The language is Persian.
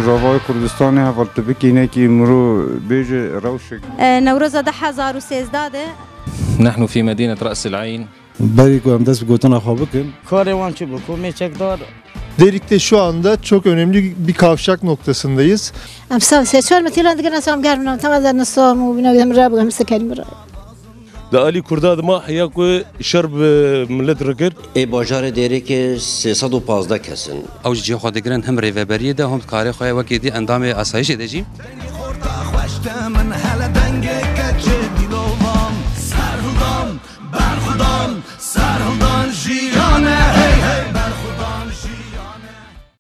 Rojava'yı Kurdistan'ı havaltı bikine ki muru beje ravşek. نوروز 2013 نحن في مدينة رأس العين. Bari koyam dest gotana xabıkın. Karavan çubuğu, meçekdar. Derik'te şu anda çok önemli bir kavşak noktasındayız. امسال سه چهار متر دیگه نسام گرم تمام نسام و بنا گم راب گم سکن برا. ده علی کرداد ما حیا کو شرب ملت رکر. باجار دیری که 315 کسن. اوج خودگرن هم ریوبریه ده هم کاری خواه وکی دی اندام آسایش ادجیم.